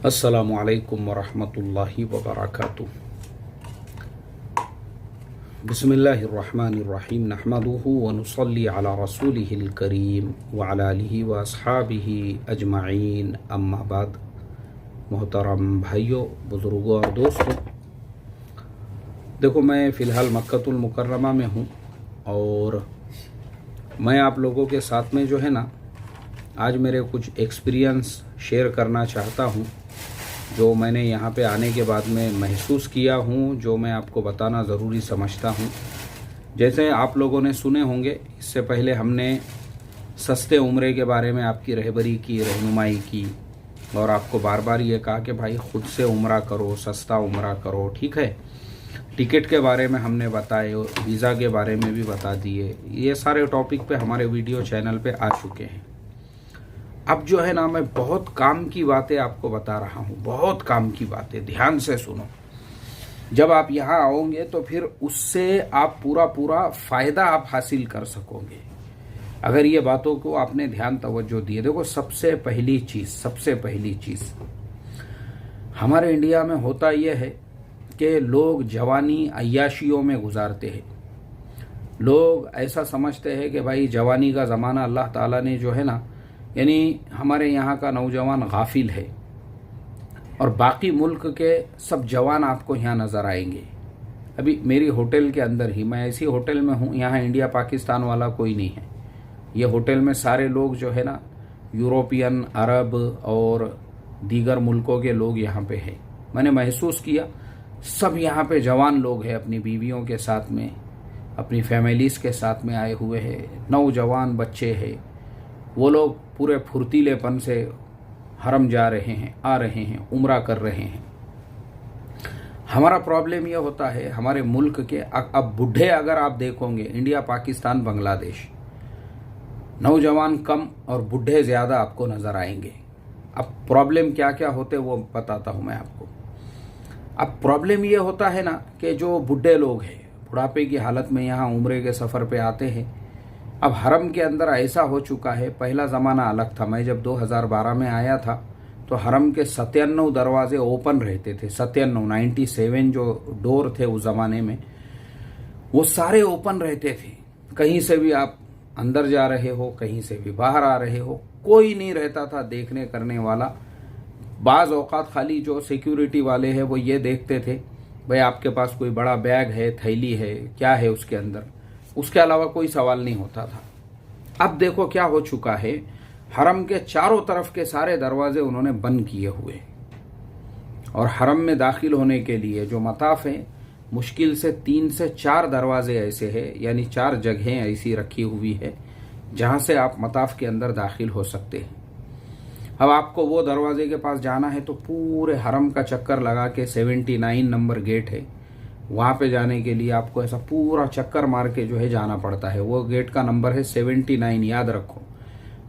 अस्सलामु अलैकुम वरहमतुल्लाहि वबरकातुह। बिस्मिल्लाहिर्रहमानिर्रहीम नहमदुहु व नुसल्ली अला रसूलिहिल करीम व अला आलिहि व अस्हाबिहि अजमाइन, अम्मा बाद। मोहतरम भाइयों, बुज़ुर्गों और दोस्तों, देखो मैं फ़िलहाल मक्कतुल मुकर्रमा में हूँ और मैं आप लोगों के साथ में जो है ना, आज मेरे कुछ एक्सपीरियंस शेयर करना चाहता हूँ जो मैंने यहाँ पे आने के बाद में महसूस किया हूँ, जो मैं आपको बताना ज़रूरी समझता हूँ। जैसे आप लोगों ने सुने होंगे, इससे पहले हमने सस्ते उम्रे के बारे में आपकी रहबरी की, रहनुमाई की और आपको बार बार ये कहा कि भाई ख़ुद से उम्रा करो, सस्ता उम्रा करो, ठीक है। टिकट के बारे में हमने बताए, वीज़ा के बारे में भी बता दिए। ये सारे टॉपिक पे हमारे वीडियो चैनल पे आ चुके हैं। अब जो है ना, मैं बहुत काम की बातें आपको बता रहा हूँ, बहुत काम की बातें, ध्यान से सुनो। जब आप यहाँ आओगे तो फिर उससे आप पूरा फ़ायदा आप हासिल कर सकोगे अगर ये बातों को आपने ध्यान तवज्जो दिए। देखो, सबसे पहली चीज़ हमारे इंडिया में होता यह है कि लोग जवानी अय्याशियों में गुजारते हैं। लोग ऐसा समझते हैं कि भाई जवानी का ज़माना अल्लाह ताला ने जो है ना, यानी हमारे यहाँ का नौजवान गाफिल है और बाकी मुल्क के सब जवान आपको यहाँ नज़र आएंगे। अभी मेरी होटल के अंदर ही, मैं ऐसी होटल में हूँ, यहाँ इंडिया पाकिस्तान वाला कोई नहीं है। ये होटल में सारे लोग जो है ना, यूरोपियन, अरब और दीगर मुल्कों के लोग यहाँ पे हैं। मैंने महसूस किया सब यहाँ पे जवान लोग हैं, अपनी बीवियों के साथ में, अपनी फैमिलीज़ के साथ में आए हुए हैं। नौजवान बच्चे हैं, वो लोग पूरे फुर्तीलेपन से हरम जा रहे हैं, आ रहे हैं, उम्रा कर रहे हैं। हमारा प्रॉब्लम यह होता है हमारे मुल्क के, अब बूढ़े अगर आप देखोगे, इंडिया, पाकिस्तान, बांग्लादेश, नौजवान कम और बूढ़े ज़्यादा आपको नज़र आएंगे। अब प्रॉब्लम क्या क्या होते वो बताता हूँ मैं आपको। अब प्रॉब्लम ये होता है ना कि जो बूढ़े लोग हैं, बुढ़ापे की हालत में यहाँ उम्रे के सफ़र पे आते हैं। अब हरम के अंदर ऐसा हो चुका है, पहला ज़माना अलग था। मैं जब 2012 में आया था तो हरम के 97 दरवाजे ओपन रहते थे। 97 जो डोर थे उस ज़माने में, वो सारे ओपन रहते थे। कहीं से भी आप अंदर जा रहे हो, कहीं से भी बाहर आ रहे हो, कोई नहीं रहता था देखने करने वाला। बाज़ औक़ात खाली जो सिक्योरिटी वाले हैं वो ये देखते थे भाई आपके पास कोई बड़ा बैग है, थैली है, क्या है उसके अंदर, उसके अलावा कोई सवाल नहीं होता था। अब देखो क्या हो चुका है, हरम के चारों तरफ के सारे दरवाजे उन्होंने बंद किए हुए और हरम में दाखिल होने के लिए जो मताफ है, मुश्किल से 3 से 4 दरवाजे ऐसे हैं, यानी 4 जगहें ऐसी रखी हुई है जहां से आप मताफ के अंदर दाखिल हो सकते हैं। अब आपको वो दरवाजे के पास जाना है तो पूरे हरम का चक्कर लगा के 79 नंबर गेट है, वहाँ पे जाने के लिए आपको ऐसा पूरा चक्कर मार के जो है जाना पड़ता है। वो गेट का नंबर है 79, याद रखो।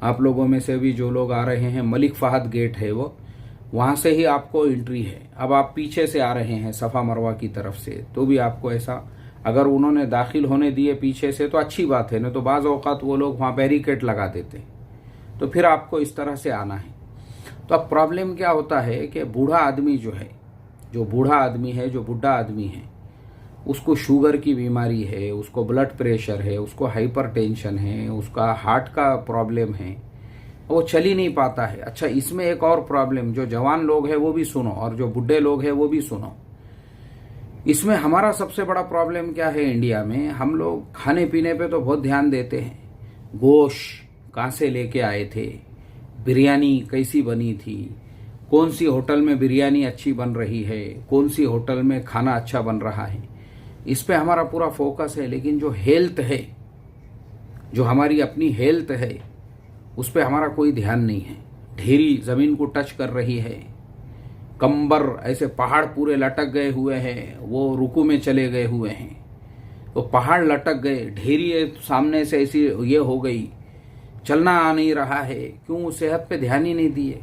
आप लोगों में से भी जो लोग आ रहे हैं, मलिक फहद गेट है वो, वहाँ से ही आपको एंट्री है। अब आप पीछे से आ रहे हैं सफ़ा मरवा की तरफ से, तो भी आपको ऐसा, अगर उन्होंने दाखिल होने दिए पीछे से तो अच्छी बात है, नहीं तो बाज़ औक़ात वो लोग वहाँ बैरिकेड लगा देते, तो फिर आपको इस तरह से आना है। तो अब प्रॉब्लम क्या होता है कि बूढ़ा आदमी जो है, जो बुढ़ा आदमी है, उसको शुगर की बीमारी है, उसको ब्लड प्रेशर है, उसको हाइपरटेंशन है, उसका हार्ट का प्रॉब्लम है, वो चल ही नहीं पाता है। अच्छा, इसमें एक और प्रॉब्लम, जो जवान लोग हैं वो भी सुनो और जो बुढ़े लोग हैं वो भी सुनो। इसमें हमारा सबसे बड़ा प्रॉब्लम क्या है इंडिया में, हम लोग खाने पीने पे तो बहुत ध्यान देते हैं। गोश्त कहाँ से लेके आए थे, बिरयानी कैसी बनी थी, कौन सी होटल में बिरयानी अच्छी बन रही है, कौन सी होटल में खाना अच्छा बन रहा है, इस पे हमारा पूरा फोकस है। लेकिन जो हेल्थ है, जो हमारी अपनी हेल्थ है, उस पे हमारा कोई ध्यान नहीं है। ढेरी ज़मीन को टच कर रही है, कंबर ऐसे पहाड़ पूरे लटक गए हुए हैं, वो रुकू में चले गए हुए हैं, तो पहाड़ लटक गए, ढेरी सामने से ऐसी ये हो गई, चलना आ नहीं रहा है, क्यों? सेहत पे ध्यान ही नहीं दिए।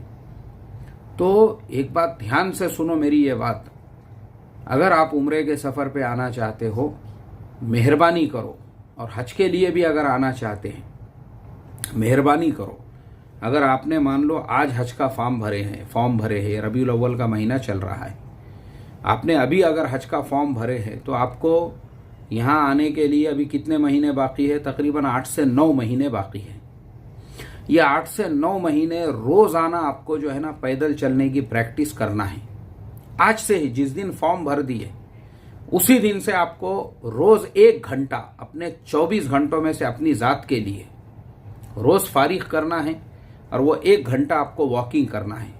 तो एक बात ध्यान से सुनो मेरी ये बात, अगर आप उम्रे के सफ़र पे आना चाहते हो, मेहरबानी करो, और हज के लिए भी अगर आना चाहते हैं, मेहरबानी करो, अगर आपने मान लो आज हज का फॉर्म भरे हैं, रबीउल अव्वल का महीना चल रहा है, आपने अभी अगर हज का फॉर्म भरे हैं तो आपको यहाँ आने के लिए अभी कितने महीने बाकी है? तकरीबन 8 से 9 महीने बाकी है। ये 8 से 9 महीने रोजाना आपको जो है ना पैदल चलने की प्रैक्टिस करना है। आज से ही, जिस दिन फॉर्म भर दिए उसी दिन से आपको रोज 1 घंटा अपने 24 घंटों में से अपनी जात के लिए रोज फारिग करना है और वो 1 घंटा आपको वॉकिंग करना है।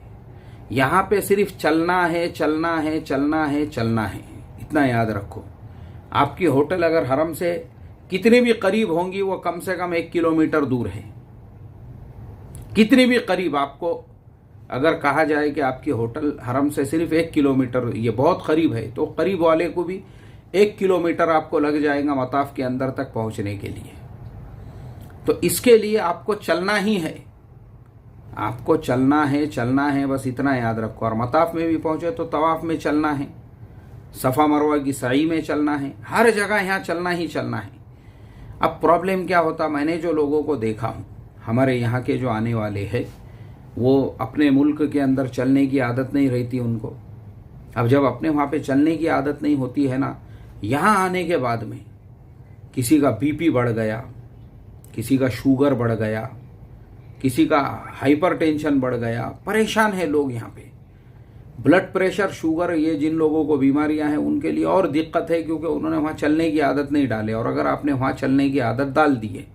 यहाँ पे सिर्फ चलना है, चलना है, चलना है, चलना है, इतना याद रखो। आपकी होटल अगर हरम से कितनी भी करीब होंगी वो कम से कम 1 किलोमीटर दूर है। कितनी भी करीब आपको अगर कहा जाए कि आपकी होटल हरम से सिर्फ 1 किलोमीटर, ये बहुत करीब है, तो करीब वाले को भी 1 किलोमीटर आपको लग जाएगा मताफ के अंदर तक पहुंचने के लिए। तो इसके लिए आपको चलना ही है, आपको चलना है, बस इतना याद रखो। और मताफ में भी पहुंचे तो तवाफ में चलना है, सफ़ा मरवा की सई में चलना है, हर जगह यहाँ चलना ही चलना है। अब प्रॉब्लम क्या होता, मैंने जो लोगों को देखा हूँ, हमारे यहाँ के जो आने वाले हैं, वो अपने मुल्क के अंदर चलने की आदत नहीं रहती उनको। अब जब अपने वहाँ पे चलने की आदत नहीं होती है ना, यहाँ आने के बाद में किसी का बीपी बढ़ गया, किसी का शुगर बढ़ गया, किसी का हाइपरटेंशन बढ़ गया, परेशान है लोग यहाँ पे। ब्लड प्रेशर, शुगर, ये जिन लोगों को बीमारियां हैं उनके लिए और दिक्कत है, क्योंकि उन्होंने वहाँ चलने की आदत नहीं डाले। और अगर आपने वहाँ चलने की आदत डाल दी है,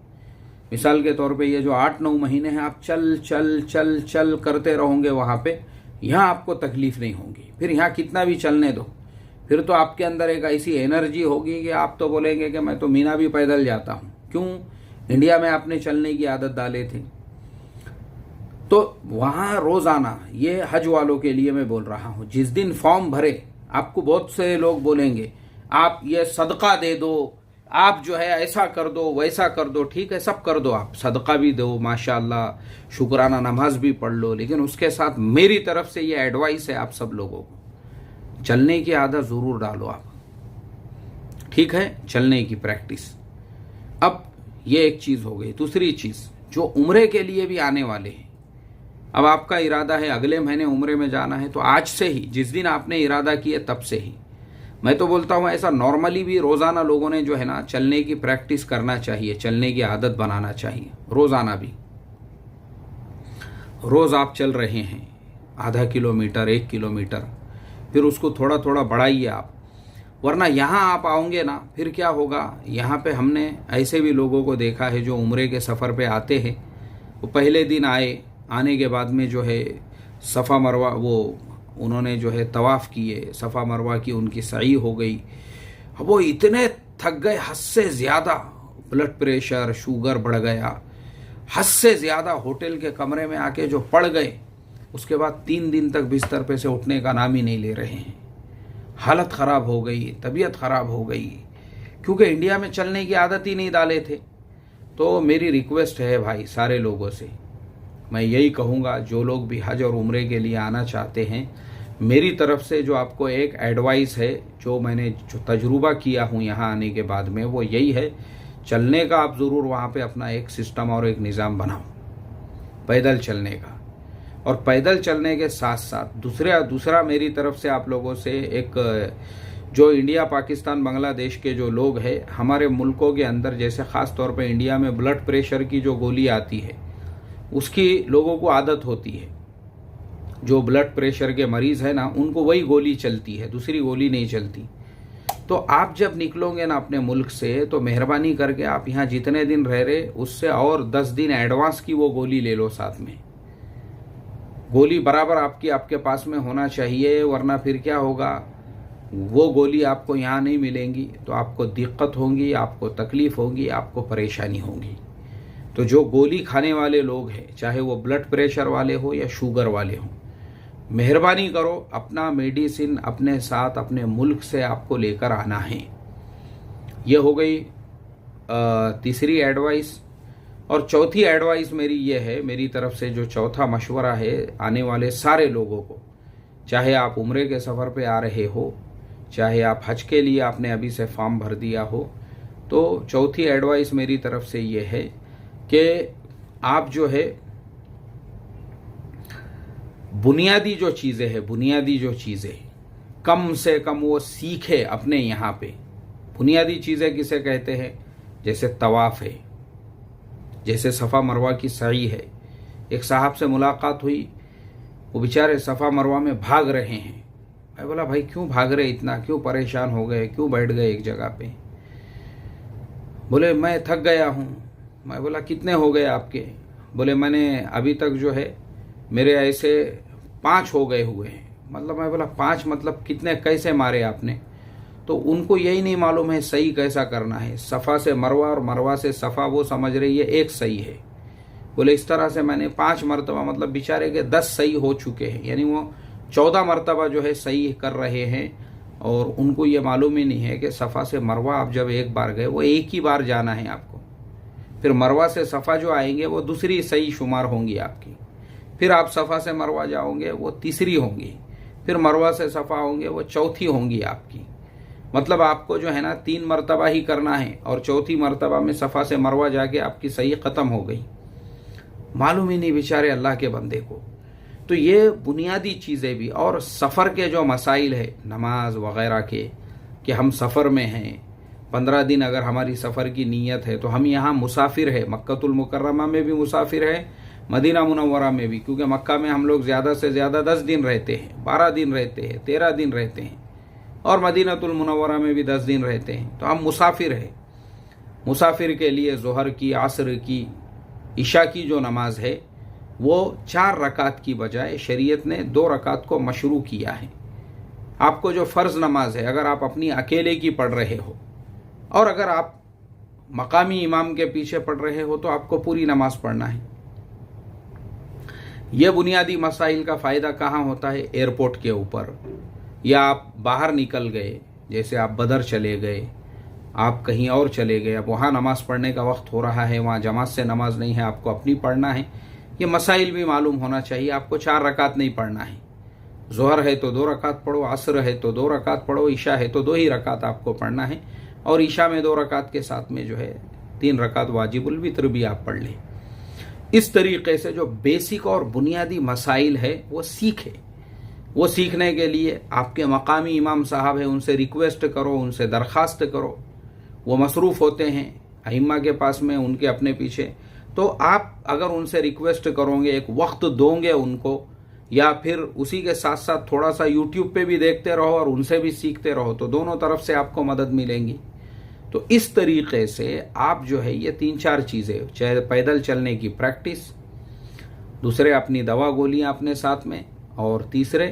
मिसाल के तौर पे ये जो 8-9 महीने हैं आप चल चल चल चल करते रहोगे वहाँ पे, यहाँ आपको तकलीफ नहीं होगी। फिर यहाँ कितना भी चलने दो, फिर तो आपके अंदर एक ऐसी एनर्जी होगी कि आप तो बोलेंगे कि मैं तो मीना भी पैदल जाता हूँ। क्यों? इंडिया में आपने चलने की आदत डाले थे। तो वहाँ रोजाना, ये हज वालों के लिए मैं बोल रहा हूँ, जिस दिन फॉर्म भरे आपको बहुत से लोग बोलेंगे आप ये सदका दे दो, आप जो है ऐसा कर दो, वैसा कर दो। ठीक है, सब कर दो, आप सदका भी दो, माशाअल्लाह, शुक्राना नमाज भी पढ़ लो, लेकिन उसके साथ मेरी तरफ से ये एडवाइस है आप सब लोगों को, चलने की आदत जरूर डालो आप। ठीक है, चलने की प्रैक्टिस। अब ये एक चीज हो गई। दूसरी चीज, जो उम्रे के लिए भी आने वाले हैं, अब आपका इरादा है अगले महीने उम्रे में जाना है, तो आज से ही, जिस दिन आपने इरादा किया तब से ही, मैं तो बोलता हूं ऐसा नॉर्मली भी रोजाना लोगों ने जो है ना चलने की प्रैक्टिस करना चाहिए, चलने की आदत बनाना चाहिए। रोजाना भी, रोज आप चल रहे हैं आधा किलोमीटर, 1 किलोमीटर, फिर उसको थोड़ा थोड़ा बढ़ाइए आप। वरना यहाँ आप आओगे ना, फिर क्या होगा, यहाँ पे हमने ऐसे भी लोगों को देखा है जो उम्रे के सफ़र पे आते हैं, वो पहले दिन आने के बाद में जो है सफ़ा मरवा, वो उन्होंने जो है तवाफ़ किए, सफ़ा मरवा की उनकी सई हो गई, वो इतने थक गए, हद से ज़्यादा ब्लड प्रेशर, शुगर बढ़ गया, हद से ज़्यादा होटल के कमरे में आके जो पड़ गए, उसके बाद 3 दिन तक बिस्तर पे से उठने का नाम ही नहीं ले रहे हैं। हालत ख़राब हो गई, तबीयत ख़राब हो गई, क्योंकि इंडिया में चलने की आदत ही नहीं डाले थे। तो मेरी रिक्वेस्ट है भाई सारे लोगों से, मैं यही कहूँगा, जो लोग भी हज और उम्रे के लिए आना चाहते हैं, मेरी तरफ से जो आपको एक एडवाइस है, जो मैंने जो तजुर्बा किया हूँ यहाँ आने के बाद में, वो यही है, चलने का आप ज़रूर वहाँ पे अपना एक सिस्टम और एक निज़ाम बनाओ पैदल चलने का। और पैदल चलने के साथ साथ दूसरा मेरी तरफ से आप लोगों से एक, जो इंडिया, पाकिस्तान, बांग्लादेश के जो लोग हैं, हमारे मुल्कों के अंदर जैसे ख़ास तौर पे इंडिया में ब्लड प्रेशर की जो गोली आती है उसकी लोगों को आदत होती है। जो ब्लड प्रेशर के मरीज़ है ना, उनको वही गोली चलती है, दूसरी गोली नहीं चलती। तो आप जब निकलोगे ना अपने मुल्क से, तो मेहरबानी करके आप यहाँ जितने दिन रह रहे उससे और 10 दिन एडवांस की वो गोली ले लो साथ में। गोली बराबर आपके पास में होना चाहिए, वरना फिर क्या होगा, वो गोली आपको यहाँ नहीं मिलेंगी तो आपको दिक्कत होगी, आपको तकलीफ होगी, आपको परेशानी होगी। तो जो गोली खाने वाले लोग हैं, चाहे वो ब्लड प्रेशर वाले हो या शुगर वाले हो, मेहरबानी करो अपना मेडिसिन अपने साथ, अपने मुल्क से आपको लेकर आना है। ये हो गई तीसरी एडवाइस। और चौथी एडवाइस मेरी ये है, मेरी तरफ से जो चौथा मशवरा है आने वाले सारे लोगों को, चाहे आप उम्रे के सफ़र पे आ रहे हो, चाहे आप हज के लिए आपने अभी से फॉर्म भर दिया हो, तो चौथी एडवाइस मेरी तरफ से ये है कि आप जो है बुनियादी जो चीज़ें हैं, बुनियादी जो चीज़ें कम से कम वो सीखे अपने यहाँ पे। बुनियादी चीज़ें किसे कहते हैं? जैसे तवाफ़ है, जैसे सफ़ा मरवा की सई है। एक साहब से मुलाकात हुई, वो बेचारे सफ़ा मरवा में भाग रहे हैं। मैं बोला भाई क्यों भाग रहे इतना, क्यों परेशान हो गए, क्यों बैठ गए एक जगह पे? बोले मैं थक गया हूँ। मैं बोला कितने हो गए आपके? बोले मैंने अभी तक जो है मेरे ऐसे 5 हो गए हुए हैं। मतलब मैं बोला 5 मतलब कितने, कैसे मारे आपने? तो उनको यही नहीं मालूम है सही कैसा करना है। सफ़ा से मरवा और मरवा से सफ़ा वो समझ रही है एक सही है। बोले इस तरह से मैंने 5 मरतबा, मतलब बेचारे के 10 सही हो चुके हैं, यानी वो 14 मरतबा जो है सही कर रहे हैं। और उनको ये मालूम ही नहीं है कि सफ़ा से मरवा आप जब एक बार गए वो एक ही बार जाना है आपको। फिर मरवा से सफ़ा जो आएंगे वो दूसरी सही शुमार होंगी आपकी। फिर आप सफ़ा से मरवा जाओगे वो तीसरी होंगी। फिर मरवा से सफ़ा होंगे वो चौथी होंगी आपकी। मतलब आपको जो है ना 3 मरतबा ही करना है और चौथी मरतबा में सफ़ा से मरवा जाके आपकी सही ख़त्म हो गई। मालूम ही नहीं बेचारे अल्लाह के बंदे को। तो ये बुनियादी चीज़ें भी, और सफ़र के जो मसाइल है नमाज वग़ैरह के, कि हम सफ़र में हैं, 15 दिन अगर हमारी सफ़र की नीयत है तो हम यहाँ मुसाफिर है। मक्कतुल मुकर्रमा में भी मुसाफिर है, मदीना मुनव्वरा में भी, क्योंकि मक्का में हम लोग ज़्यादा से ज़्यादा 10 दिन रहते हैं, 12 दिन रहते हैं, 13 दिन रहते हैं, और मदीनातुल मुनव्वरा में भी 10 दिन रहते हैं। तो हम मुसाफिर है। मुसाफिर के लिए ज़ोहर की, असर की, इशा की जो नमाज है वो 4 रकात की बजाय शरीयत ने 2 रकात को मशरू किया है। आपको जो फ़र्ज़ नमाज है, अगर आप अपनी अकेले की पढ़ रहे हो और अगर आप मकामी इमाम के पीछे पढ़ रहे हो तो आपको पूरी नमाज पढ़ना है। यह बुनियादी मसाइल का फ़ायदा कहाँ होता है? एयरपोर्ट के ऊपर, या आप बाहर निकल गए, जैसे आप बदर चले गए, आप कहीं और चले गए, अब वहाँ नमाज़ पढ़ने का वक्त हो रहा है, वहाँ जमात से नमाज नहीं है, आपको अपनी पढ़ना है। ये मसाइल भी मालूम होना चाहिए। आपको 4 रकात नहीं पढ़ना है। ज़ोहर है तो 2 रकात पढ़ो, असर है तो 2 रकात पढ़ो, ईशा है तो 2 ही रकात आपको पढ़ना है। और ईशा में 2 रकात के साथ में जो है 3 रकात वाजिबुल वितर भी आप पढ़ लें। इस तरीके से जो बेसिक और बुनियादी मसाइल है वो सीखे। वो सीखने के लिए आपके मकामी इमाम साहब हैं, उनसे रिक्वेस्ट करो, उनसे दरख्वास्त करो। वो मसरूफ़ होते हैं अइम्मा के पास में, उनके अपने पीछे। तो आप अगर उनसे रिक्वेस्ट करोगे, एक वक्त दोगे उनको, या फिर उसी के साथ साथ थोड़ा सा यूट्यूब पे भी देखते रहो और उनसे भी सीखते रहो, तो दोनों तरफ से आपको मदद मिलेंगी। तो इस तरीके से आप जो है ये 3-4 चीज़ें, चाहे पैदल चलने की प्रैक्टिस, दूसरे अपनी दवा गोलियां अपने साथ में, और तीसरे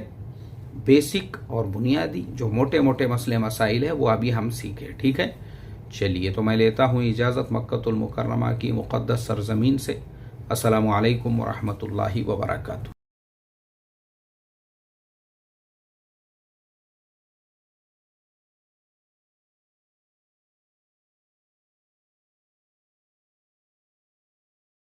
बेसिक और बुनियादी जो मोटे मोटे मसले मसाइल है वो अभी हम सीखें। ठीक है, चलिए तो मैं लेता हूँ इजाज़त मक्कतुल मुकर्रमा की मुक़द्दस सरज़मीन से। अस्सलामु अलैकुम व रहमतुल्लाहि व बरकातुहू।